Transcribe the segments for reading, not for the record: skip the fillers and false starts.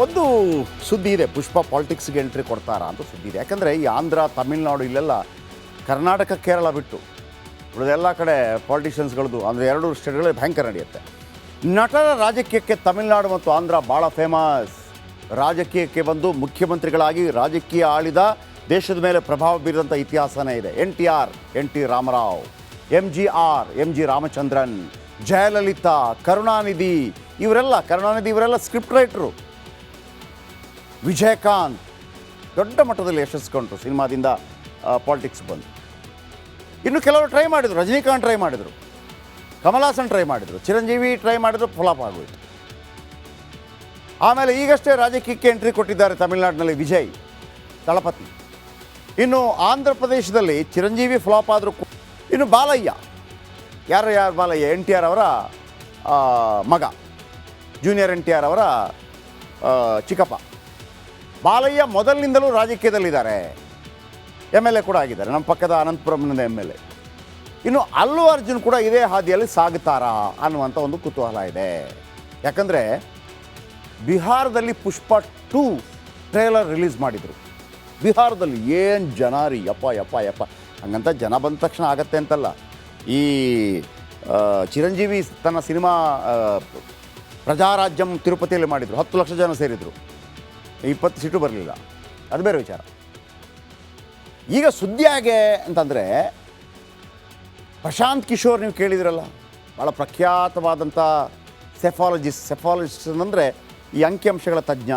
ಒಂದು ಸುದ್ದಿ ಇದೆ, ಪುಷ್ಪ ಪಾಲಿಟಿಕ್ಸ್ಗೆ ಎಂಟ್ರಿ ಕೊಡ್ತಾರಾ ಅಂತ ಸುದ್ದಿ ಇದೆ. ಯಾಕಂದರೆ ಈ ಆಂಧ್ರ, ತಮಿಳ್ನಾಡು ಇಲ್ಲೆಲ್ಲ ಕರ್ನಾಟಕ, ಕೇರಳ ಬಿಟ್ಟು ಉಳಿದೆಲ್ಲ ಕಡೆ ಪಾಲಿಟಿಷಿಯನ್ಸ್ಗಳದ್ದು ಅಂದರೆ ಎರಡು ಸ್ಟೇಟ್ಗಳಲ್ಲಿ ಭಯಂಕರ ನಡೆಯುತ್ತೆ. ನಟರ ರಾಜಕೀಯಕ್ಕೆ ತಮಿಳ್ನಾಡು ಮತ್ತು ಆಂಧ್ರ ಭಾಳ ಫೇಮಸ್. ರಾಜಕೀಯಕ್ಕೆ ಬಂದು ಮುಖ್ಯಮಂತ್ರಿಗಳಾಗಿ ರಾಜಕೀಯ ಆಳಿದ, ದೇಶದ ಮೇಲೆ ಪ್ರಭಾವ ಬೀರಿದಂಥ ಇತಿಹಾಸನೇ ಇದೆ. N T Ramarao, M G Ramachandran, Jayalalithaa, Karunanidhi ಇವರೆಲ್ಲ ಸ್ಕ್ರಿಪ್ಟ್ ರೈಟರು. ವಿಜಯಕಾಂತ್ ದೊಡ್ಡ ಮಟ್ಟದಲ್ಲಿ ಯಶಸ್ಕೊಂಡ್ರು ಸಿನಿಮಾದಿಂದ ಪಾಲಿಟಿಕ್ಸ್ ಬಂದು. ಇನ್ನು ಕೆಲವರು ಟ್ರೈ ಮಾಡಿದರು, ರಜನಿಕಾಂತ್ ಟ್ರೈ ಮಾಡಿದರು, ಕಮಲ್ ಹಾಸನ್ ಟ್ರೈ ಮಾಡಿದರು, ಚಿರಂಜೀವಿ ಟ್ರೈ ಮಾಡಿದ್ರು, ಫ್ಲಾಪ್ ಆಗೋಯಿತು. ಆಮೇಲೆ ಈಗಷ್ಟೇ ರಾಜಕೀಯಕ್ಕೆ ಎಂಟ್ರಿ ಕೊಟ್ಟಿದ್ದಾರೆ ತಮಿಳುನಾಡಿನಲ್ಲಿ ವಿಜಯ್ ದಳಪತಿ. ಇನ್ನು ಆಂಧ್ರ ಪ್ರದೇಶದಲ್ಲಿ ಚಿರಂಜೀವಿ ಫ್ಲಾಪ್ ಆದರೂ, ಇನ್ನು ಬಾಲಯ್ಯ, ಯಾರು ಬಾಲಯ್ಯ, NTR ಅವರ ಮಗ, ಜೂನಿಯರ್ NTR ಅವರ ಚಿಕ್ಕಪ್ಪ. ಬಾಲಯ್ಯ ಮೊದಲಿನಿಂದಲೂ ರಾಜಕೀಯದಲ್ಲಿದ್ದಾರೆ, MLA ಕೂಡ ಆಗಿದ್ದಾರೆ, ನಮ್ಮ ಪಕ್ಕದ ಅನಂತಪುರಂನ MLA. ಇನ್ನು ಅಲ್ಲು ಅರ್ಜುನ್ ಕೂಡ ಇದೇ ಹಾದಿಯಲ್ಲಿ ಸಾಗುತ್ತಾರಾ ಅನ್ನುವಂಥ ಒಂದು ಕುತೂಹಲ ಇದೆ. ಯಾಕಂದರೆ ಬಿಹಾರದಲ್ಲಿ ಪುಷ್ಪ 2 ಟ್ರೇಲರ್ ರಿಲೀಸ್ ಮಾಡಿದರು. ಬಿಹಾರದಲ್ಲಿ ಏನು ಜನ ರೀ, ಯಪ್ಪ ಹಂಗಂತ ಜನ ಬಂದ ತಕ್ಷಣ ಆಗತ್ತೆ ಅಂತಲ್ಲ. ಈ ಚಿರಂಜೀವಿ ತನ್ನ ಸಿನಿಮಾ ಪ್ರಜಾರಾಜ್ಯಂ ತಿರುಪತಿಯಲ್ಲಿ ಮಾಡಿದರು, 10 ಲಕ್ಷ ಜನ ಸೇರಿದರು, 20 ಸೀಟು ಬರಲಿಲ್ಲ, ಅದು ಬೇರೆ ವಿಚಾರ. ಈಗ ಸುದ್ದಿ ಹಾಗೆ ಅಂತಂದರೆ ಪ್ರಶಾಂತ್ ಕಿಶೋರ್, ನೀವು ಕೇಳಿದಿರಲ್ಲ, ಭಾಳ ಪ್ರಖ್ಯಾತವಾದಂಥ ಸೆಫಾಲಜಿಸ್ಟ್ ಅಂದರೆ ಈ ಅಂಕಿಅಂಶಗಳ ತಜ್ಞ.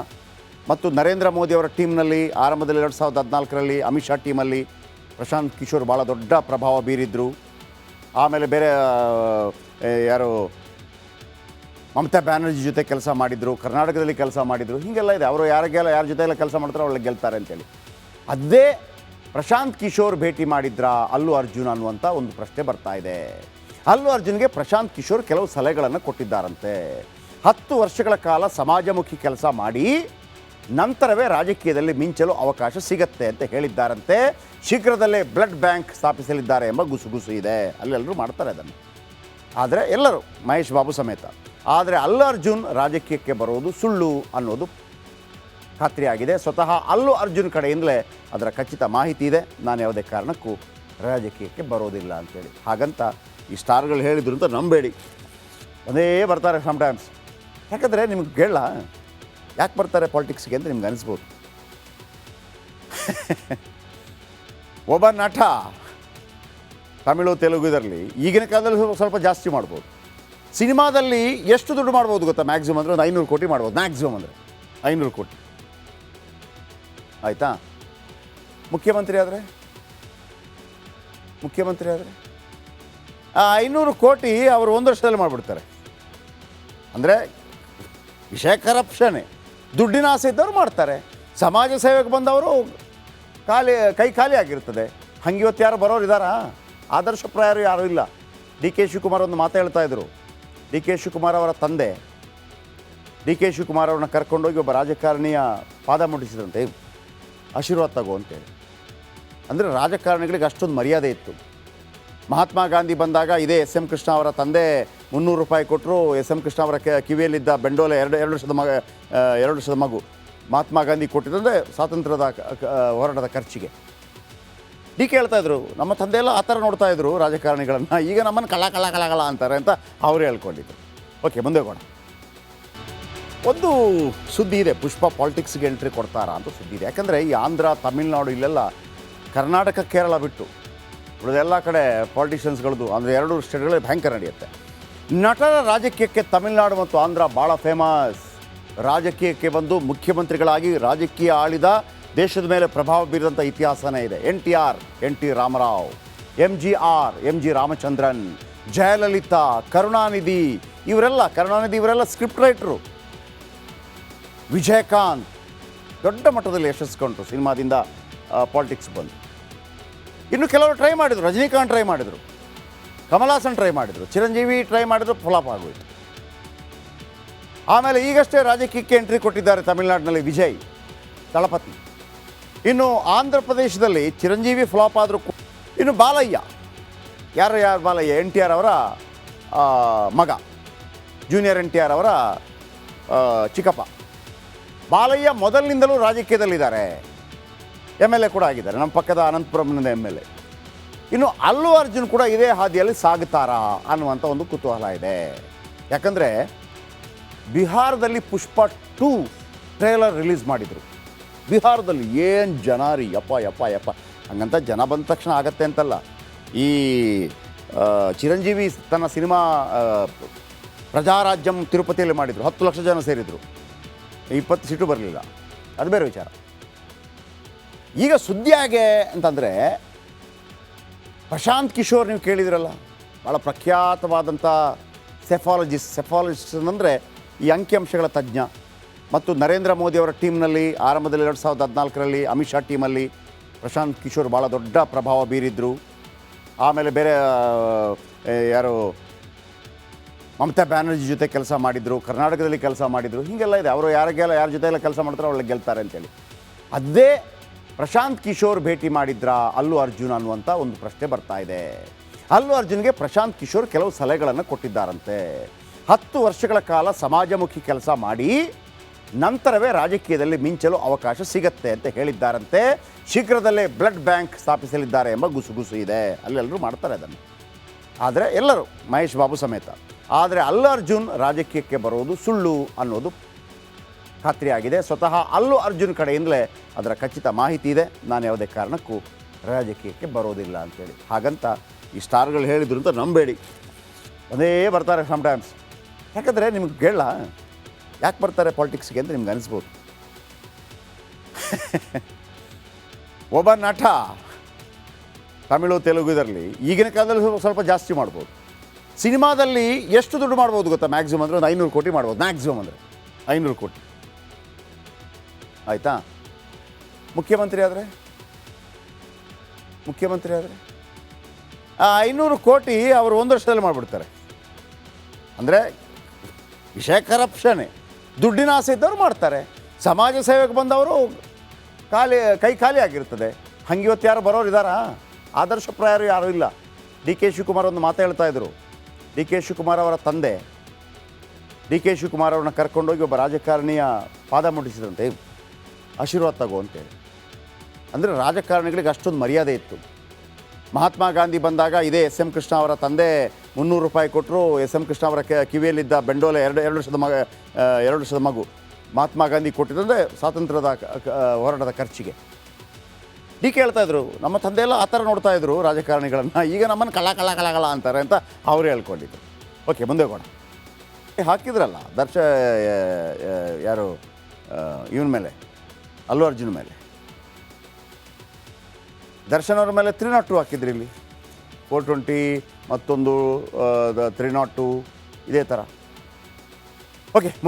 ಮತ್ತು ನರೇಂದ್ರ ಮೋದಿಯವರ ಟೀಮ್ನಲ್ಲಿ ಆರಂಭದಲ್ಲಿ 2014ರಲ್ಲಿ ಅಮಿತ್ ಶಾ ಟೀಮಲ್ಲಿ ಪ್ರಶಾಂತ್ ಕಿಶೋರ್ ಭಾಳ ದೊಡ್ಡ ಪ್ರಭಾವ ಬೀರಿದ್ರು. ಆಮೇಲೆ ಬೇರೆ ಯಾರು ಮಮತಾ ಬ್ಯಾನರ್ಜಿ ಜೊತೆ ಕೆಲಸ ಮಾಡಿದರು, ಕರ್ನಾಟಕದಲ್ಲಿ ಕೆಲಸ ಮಾಡಿದರು, ಹೀಗೆಲ್ಲ ಇದೆ. ಅವರು ಯಾರ ಜೊತೆ ಎಲ್ಲ ಕೆಲಸ ಮಾಡ್ತಾರೋ ಅವಳಿಗೆ ಗೆಲ್ತಾರೆ ಅಂತೇಳಿ. ಅದೇ ಪ್ರಶಾಂತ್ ಕಿಶೋರ್ ಭೇಟಿ ಮಾಡಿದ್ರಾ ಅಲ್ಲು ಅರ್ಜುನ್ ಅನ್ನುವಂಥ ಒಂದು ಪ್ರಶ್ನೆ ಬರ್ತಾ ಇದೆ. ಅಲ್ಲು ಅರ್ಜುನ್ಗೆ ಪ್ರಶಾಂತ್ ಕಿಶೋರ್ ಕೆಲವು ಸಲಹೆಗಳನ್ನು ಕೊಟ್ಟಿದ್ದಾರಂತೆ. 10 ವರ್ಷಗಳ ಕಾಲ ಸಮಾಜಮುಖಿ ಕೆಲಸ ಮಾಡಿ ನಂತರವೇ ರಾಜಕೀಯದಲ್ಲಿ ಮಿಂಚಲು ಅವಕಾಶ ಸಿಗತ್ತೆ ಅಂತ ಹೇಳಿದ್ದಾರಂತೆ. ಶೀಘ್ರದಲ್ಲೇ ಬ್ಲಡ್ ಬ್ಯಾಂಕ್ ಸ್ಥಾಪಿಸಲಿದ್ದಾರೆ ಎಂಬ ಗುಸುಗುಸು ಇದೆ. ಅಲ್ಲೆಲ್ಲರೂ ಮಾಡ್ತಾರೆ ಅದನ್ನು, ಆದರೆ ಎಲ್ಲರೂ, ಮಹೇಶ್ ಬಾಬು ಸಮೇತ. ಆದರೆ ಅಲ್ಲು ಅರ್ಜುನ್ ರಾಜಕೀಯಕ್ಕೆ ಬರೋದು ಸುಳ್ಳು ಅನ್ನೋದು ಖಾತ್ರಿಯಾಗಿದೆ. ಸ್ವತಃ ಅಲ್ಲು ಅರ್ಜುನ್ ಕಡೆಯಿಂದಲೇ ಅದರ ಖಚಿತ ಮಾಹಿತಿ ಇದೆ. ನಾನು ಯಾವುದೇ ಕಾರಣಕ್ಕೂ ರಾಜಕೀಯಕ್ಕೆ ಬರೋದಿಲ್ಲ ಅಂತೇಳಿ. ಹಾಗಂತ ಈ ಸ್ಟಾರ್ಗಳು ಹೇಳಿದ್ರು ಅಂತ ನಂಬೇಡಿ, ಒಂದೇ ಬರ್ತಾರೆ ಸಮ್ಟೈಮ್ಸ್. ಯಾಕಂದರೆ ನಿಮ್ಗೆ ಕೇಳಲ್ಲ ಯಾಕೆ ಬರ್ತಾರೆ ಪಾಲಿಟಿಕ್ಸ್ಗೆ ಅಂತ ನಿಮ್ಗೆ ಅನಿಸ್ಬೋದು. ಒಬ್ಬ ನಟ ತಮಿಳು, ತೆಲುಗು ಇದರಲ್ಲಿ ಈಗಿನ ಕಾಲದಲ್ಲಿ ಸ್ವಲ್ಪ ಜಾಸ್ತಿ ಮಾಡ್ಬೋದು. ಸಿನಿಮಾದಲ್ಲಿ ಎಷ್ಟು ದುಡ್ಡು ಮಾಡ್ಬೋದು ಗೊತ್ತಾ? ಮ್ಯಾಕ್ಸಿಮಮ್ ಅಂದರೆ ಒಂದು 500 ಕೋಟಿ ಮಾಡ್ಬೋದು. ಮ್ಯಾಕ್ಸಿಮಮ್ ಅಂದರೆ 500 ಕೋಟಿ ಆಯಿತಾ. ಮುಖ್ಯಮಂತ್ರಿ ಆದರೆ ಆ 500 ಕೋಟಿ ಅವರು 1 ವರ್ಷದಲ್ಲಿ ಮಾಡಿಬಿಡ್ತಾರೆ. ಅಂದರೆ ವಿಷಯ ಕರಪ್ಷನ್ನೇ. ದುಡ್ಡಿನ ಆಸೆ ಇದ್ದವರು ಮಾಡ್ತಾರೆ. ಸಮಾಜ ಸೇವೆಗೆ ಬಂದವರು ಕೈ ಖಾಲಿ ಆಗಿರ್ತದೆ. ಹಂಗೆ ಇವತ್ತು ಯಾರು ಬರೋರು ಇದ್ದಾರಾ? ಆದರ್ಶಪ್ರಾಯರು ಯಾರೂ ಇಲ್ಲ. DK ಶಿವಕುಮಾರ್ ಒಂದು ಮಾತು ಹೇಳ್ತಾಯಿದ್ರು. DK ಶಿವಕುಮಾರ್ ಅವರ ತಂದೆ DK ಶಿವಕುಮಾರ್ ಅವ್ರನ್ನ ಕರ್ಕೊಂಡೋಗಿ ಒಬ್ಬ ರಾಜಕಾರಣಿಯ ಪಾದ ಮುಟ್ಟಿಸಿದ್ರಂತೆ, ಆಶೀರ್ವಾದ ತಗೋ ಅಂತೇಳಿ. ಅಂದರೆ ರಾಜಕಾರಣಿಗಳಿಗೆ ಅಷ್ಟೊಂದು ಮರ್ಯಾದೆ ಇತ್ತು. ಮಹಾತ್ಮ ಗಾಂಧಿ ಬಂದಾಗ ಇದೇ SM ಕೃಷ್ಣ ಅವರ ತಂದೆ 300 ರೂಪಾಯಿ ಕೊಟ್ಟರು. SM ಕೃಷ್ಣ ಅವರ ಕಿವಿಯಲ್ಲಿದ್ದ ಬೆಂಡೋಲೆ 2 ವರ್ಷದ ಮಗು ಮಹಾತ್ಮ ಗಾಂಧಿ ಕೊಟ್ಟಿದ್ದಂದರೆ ಸ್ವಾತಂತ್ರ್ಯದ ಹೋರಾಟದ ಖರ್ಚಿಗೆ. DK ಹೇಳ್ತಾಯಿದ್ರು, ನಮ್ಮ ತಂದೆ ಎಲ್ಲ ಆ ಥರ ನೋಡ್ತಾಯಿದ್ರು ರಾಜಕಾರಣಿಗಳನ್ನು, ಈಗ ನಮ್ಮನ್ನು ಕಳ ಅಂತಾರೆ ಅಂತ ಅವರು ಹೇಳ್ಕೊಂಡಿದ್ರು. ಓಕೆ, ಮುಂದೆ ಹೋಗೋಣ. ಒಂದು ಸುದ್ದಿ ಇದೆ, ಪುಷ್ಪ ಪಾಲಿಟಿಕ್ಸ್ಗೆ ಎಂಟ್ರಿ ಕೊಡ್ತಾರಾ ಅಂತ ಸುದ್ದಿ ಇದೆ. ಯಾಕಂದರೆ ಈ ಆಂಧ್ರ, ತಮಿಳ್ನಾಡು ಇಲ್ಲೆಲ್ಲ ಕರ್ನಾಟಕ, ಕೇರಳ ಬಿಟ್ಟು ಉಳಿದೆಲ್ಲ ಕಡೆ ಪಾಲಿಟಿಷಿಯನ್ಸ್ಗಳದ್ದು ಅಂದರೆ ಎರಡು ಸ್ಟೇಟ್ಗಳಲ್ಲಿ ಭಯಂಕರ ನಡೆಯುತ್ತೆ. ನಟರ ರಾಜಕೀಯಕ್ಕೆ ತಮಿಳ್ನಾಡು ಮತ್ತು ಆಂಧ್ರ ಭಾಳ ಫೇಮಸ್. ರಾಜಕೀಯಕ್ಕೆ ಬಂದು ಮುಖ್ಯಮಂತ್ರಿಗಳಾಗಿ ರಾಜಕೀಯ ಆಳಿದ, ದೇಶದ ಮೇಲೆ ಪ್ರಭಾವ ಬೀರಿದಂಥ ಇತಿಹಾಸನೇ ಇದೆ. N T Ramarao, M G Ramachandran, Jayalalithaa, Karunanidhi ಇವರೆಲ್ಲ ಸ್ಕ್ರಿಪ್ಟ್ ರೈಟರು. ವಿಜಯಕಾಂತ್ ದೊಡ್ಡ ಮಟ್ಟದಲ್ಲಿ ಯಶಸ್ಕೊಂಡ್ರು ಸಿನಿಮಾದಿಂದ ಪಾಲಿಟಿಕ್ಸ್ ಬಂದು. ಇನ್ನು ಕೆಲವರು ಟ್ರೈ ಮಾಡಿದರು, ರಜನಿಕಾಂತ್ ಟ್ರೈ ಮಾಡಿದರು, ಕಮಲ್ ಹಾಸನ್ ಟ್ರೈ ಮಾಡಿದರು, ಚಿರಂಜೀವಿ ಟ್ರೈ ಮಾಡಿದ್ರು, ಫ್ಲಾಪ್ ಆಗೋಯಿತು. ಆಮೇಲೆ ಈಗಷ್ಟೇ ರಾಜಕೀಯಕ್ಕೆ ಎಂಟ್ರಿ ಕೊಟ್ಟಿದ್ದಾರೆ ತಮಿಳುನಾಡಿನಲ್ಲಿ ವಿಜಯ್ ದಳಪತಿ. ಇನ್ನು ಆಂಧ್ರ ಪ್ರದೇಶದಲ್ಲಿ ಚಿರಂಜೀವಿ ಫ್ಲಾಪ್ ಆದರೂ, ಇನ್ನು ಬಾಲಯ್ಯ, ಯಾರು ಬಾಲಯ್ಯ, NTR ಅವರ ಮಗ, ಜೂನಿಯರ್ NTR ಅವರ ಚಿಕ್ಕಪ್ಪ. ಬಾಲಯ್ಯ ಮೊದಲಿನಿಂದಲೂ ರಾಜಕೀಯದಲ್ಲಿದ್ದಾರೆ, MLA ಕೂಡ ಆಗಿದ್ದಾರೆ, ನಮ್ಮ ಪಕ್ಕದ ಅನಂತಪುರಂನಿಂದ MLA. ಇನ್ನು ಅಲ್ಲು ಅರ್ಜುನ್ ಕೂಡ ಇದೇ ಹಾದಿಯಲ್ಲಿ ಸಾಗುತ್ತಾರಾ ಅನ್ನುವಂಥ ಒಂದು ಕುತೂಹಲ ಇದೆ. ಯಾಕಂದರೆ ಬಿಹಾರದಲ್ಲಿ ಪುಷ್ಪ 2 ಟ್ರೇಲರ್ ರಿಲೀಸ್ ಮಾಡಿದರು. ಬಿಹಾರದಲ್ಲಿ ಏನು ಜನ ರೀ, ಯಪ್ಪ ಹಂಗಂತ ಜನ ಬಂದ ತಕ್ಷಣ ಆಗತ್ತೆ ಅಂತಲ್ಲ. ಈ ಚಿರಂಜೀವಿ ತನ್ನ ಸಿನಿಮಾ ಪ್ರಜಾರಾಜ್ಯಂ ತಿರುಪತಿಯಲ್ಲಿ ಮಾಡಿದರು, 10 ಲಕ್ಷ ಜನ ಸೇರಿದರು, 20 ಸೀಟು ಬರಲಿಲ್ಲ, ಅದು ಬೇರೆ ವಿಚಾರ. ಈಗ ಸುದ್ದಿ ಹಾಗೆ ಅಂತಂದರೆ ಪ್ರಶಾಂತ್ ಕಿಶೋರ್ ನೀವು ಕೇಳಿದಿರಲ್ಲ, ಭಾಳ ಪ್ರಖ್ಯಾತವಾದಂಥ ಸೆಫಾಲಜಿಸ್ಟ್ ಅಂದರೆ ಈ ಅಂಕಿಅಂಶಗಳ ತಜ್ಞ. ಮತ್ತು ನರೇಂದ್ರ ಮೋದಿಯವರ ಟೀಮ್ನಲ್ಲಿ ಆರಂಭದಲ್ಲಿ 2014ರಲ್ಲಿ ಅಮಿತ್ ಶಾ ಟೀಮಲ್ಲಿ ಪ್ರಶಾಂತ್ ಕಿಶೋರ್ ಭಾಳ ದೊಡ್ಡ ಪ್ರಭಾವ ಬೀರಿದ್ರು. ಆಮೇಲೆ ಬೇರೆ ಯಾರು ಮಮತಾ ಬ್ಯಾನರ್ಜಿ ಜೊತೆ ಕೆಲಸ ಮಾಡಿದರು, ಕರ್ನಾಟಕದಲ್ಲಿ ಕೆಲಸ ಮಾಡಿದರು, ಹೀಗೆಲ್ಲ ಇದೆ. ಅವರು ಯಾರ ಜೊತೆ ಎಲ್ಲ ಕೆಲಸ ಮಾಡ್ತಾರೋ ಅವಳಿಗೆ ಗೆಲ್ತಾರೆ ಅಂತೇಳಿ. ಅದೇ ಪ್ರಶಾಂತ್ ಕಿಶೋರ್ ಭೇಟಿ ಮಾಡಿದ್ರಾ ಅಲ್ಲು ಅರ್ಜುನ್ ಅನ್ನುವಂಥ ಒಂದು ಪ್ರಶ್ನೆ ಬರ್ತಾ ಇದೆ. ಅಲ್ಲು ಅರ್ಜುನ್ಗೆ ಪ್ರಶಾಂತ್ ಕಿಶೋರ್ ಕೆಲವು ಸಲಹೆಗಳನ್ನು ಕೊಟ್ಟಿದ್ದಾರಂತೆ. 10 ವರ್ಷಗಳ ಕಾಲ ಸಮಾಜಮುಖಿ ಕೆಲಸ ಮಾಡಿ ನಂತರವೇ ರಾಜಕೀಯದಲ್ಲಿ ಮಿಂಚಲು ಅವಕಾಶ ಸಿಗತ್ತೆ ಅಂತ ಹೇಳಿದ್ದಾರಂತೆ. ಶೀಘ್ರದಲ್ಲೇ ಬ್ಲಡ್ ಬ್ಯಾಂಕ್ ಸ್ಥಾಪಿಸಲಿದ್ದಾರೆ ಎಂಬ ಗುಸುಗುಸು ಇದೆ. ಅಲ್ಲೆಲ್ಲರೂ ಮಾಡ್ತಾರೆ ಅದನ್ನು, ಆದರೆ ಎಲ್ಲರೂ, ಮಹೇಶ್ ಬಾಬು ಸಮೇತ. ಆದರೆ ಅಲ್ಲು ಅರ್ಜುನ್ ರಾಜಕೀಯಕ್ಕೆ ಬರೋದು ಸುಳ್ಳು ಅನ್ನೋದು ಖಾತ್ರಿಯಾಗಿದೆ. ಸ್ವತಃ ಅಲ್ಲು ಅರ್ಜುನ್ ಕಡೆಯಿಂದಲೇ ಅದರ ಖಚಿತ ಮಾಹಿತಿ ಇದೆ. ನಾನು ಯಾವುದೇ ಕಾರಣಕ್ಕೂ ರಾಜಕೀಯಕ್ಕೆ ಬರೋದಿಲ್ಲ ಅಂತೇಳಿ. ಹಾಗಂತ ಈ ಸ್ಟಾರ್ಗಳು ಹೇಳಿದ್ರು ಅಂತ ನಂಬೇಡಿ, ಅದೇ ಬರ್ತಾರೆ ಸಮ್ಟೈಮ್ಸ್. ಯಾಕಂದರೆ ನಿಮ್ಗೆ ಕೇಳಲ್ಲ ಯಾಕೆ ಬರ್ತಾರೆ ಪಾಲಿಟಿಕ್ಸ್ಗೆ ಅಂತ ನಿಮ್ಗೆ ಅನಿಸ್ಬೋದು. ಒಬ್ಬ ನಟ ತಮಿಳು ತೆಲುಗು ಇದರಲ್ಲಿ ಈಗಿನ ಕಾಲದಲ್ಲಿ ಸ್ವಲ್ಪ ಜಾಸ್ತಿ ಮಾಡ್ಬೋದು. ಸಿನಿಮಾದಲ್ಲಿ ಎಷ್ಟು ದುಡ್ಡು ಮಾಡ್ಬೋದು ಗೊತ್ತಾ? ಮ್ಯಾಕ್ಸಿಮಮ್ ಅಂದರೆ ಒಂದು 500 ಕೋಟಿ ಮಾಡ್ಬೋದು. ಮ್ಯಾಕ್ಸಿಮಮ್ ಅಂದರೆ 500 ಕೋಟಿ ಆಯಿತಾ. ಮುಖ್ಯಮಂತ್ರಿ ಆದರೆ ಆ 500 ಕೋಟಿ ಅವರು 1 ವರ್ಷದಲ್ಲಿ ಮಾಡಿಬಿಡ್ತಾರೆ. ಅಂದರೆ ವಿಷಯ ಕರಪ್ಷನ್ನೇ. ದುಡ್ಡಿನ ಆಸೆ ಇದ್ದವ್ರು ಮಾಡ್ತಾರೆ. ಸಮಾಜ ಸೇವೆಗೆ ಬಂದವರು ಕೈ ಖಾಲಿ ಆಗಿರ್ತದೆ. ಹಂಗೆ ಇವತ್ತು ಯಾರು ಬರೋರು ಇದ್ದಾರಾ? ಆದರ್ಶಪ್ರಾಯರು ಯಾರೂ ಇಲ್ಲ. DK ಶಿವಕುಮಾರ್ ಒಂದು ಮಾತು ಹೇಳ್ತಾ ಇದ್ರು. DK ಶಿವಕುಮಾರ್ ಅವರ ತಂದೆ DK ಶಿವಕುಮಾರ್ ಅವ್ರನ್ನ ಕರ್ಕೊಂಡೋಗಿ ಒಬ್ಬ ರಾಜಕಾರಣಿಯ ಪಾದ ಮುಟ್ಟಿಸಿದ್ರಂತೆ, ಆಶೀರ್ವಾದ ತಗೋ ಅಂತೇಳಿ. ಅಂದರೆ ರಾಜಕಾರಣಿಗಳಿಗೆ ಅಷ್ಟೊಂದು ಮರ್ಯಾದೆ ಇತ್ತು. ಮಹಾತ್ಮ ಗಾಂಧಿ ಬಂದಾಗ ಇದೇ SM ಕೃಷ್ಣ ಅವರ ತಂದೆ 300 ರೂಪಾಯಿ ಕೊಟ್ಟರು. SM ಕೃಷ್ಣ ಅವರ ಕಿವಿಯಲ್ಲಿದ್ದ ಬೆಂಡೋಲೆ 2 ವರ್ಷದ ಮಗು ಮಹಾತ್ಮ ಗಾಂಧಿ ಕೊಟ್ಟಿದ್ದಂದರೆ ಸ್ವಾತಂತ್ರ್ಯದ ಹೋರಾಟದ ಖರ್ಚಿಗೆ. DK ಹೇಳ್ತಾ ಇದ್ರು, ನಮ್ಮ ತಂದೆ ಎಲ್ಲ ಆ ಥರ ನೋಡ್ತಾ ಇದ್ರು ರಾಜಕಾರಣಿಗಳನ್ನು, ಈಗ ನಮ್ಮನ್ನು ಕಳ ಅಂತಾರೆ ಅಂತ ಅವರೇ ಹೇಳ್ಕೊಂಡಿದ್ರು. ಓಕೆ, ಮುಂದೆ ಹೋಗೋಣ. ಹಾಕಿದ್ರಲ್ಲ ಯಾರು ಇವನ ಮೇಲೆ, ಅಲ್ಲು ಅರ್ಜುನ್ ಮೇಲೆ, ದರ್ಶನ್ ಅವ್ರ ಮೇಲೆ 302 ಹಾಕಿದ್ರಿ. ಇಲ್ಲಿ 420 ಮತ್ತೊಂದು 302 ಇದೇ ಥರ. ಓಕೆ, ಮುಂದೆ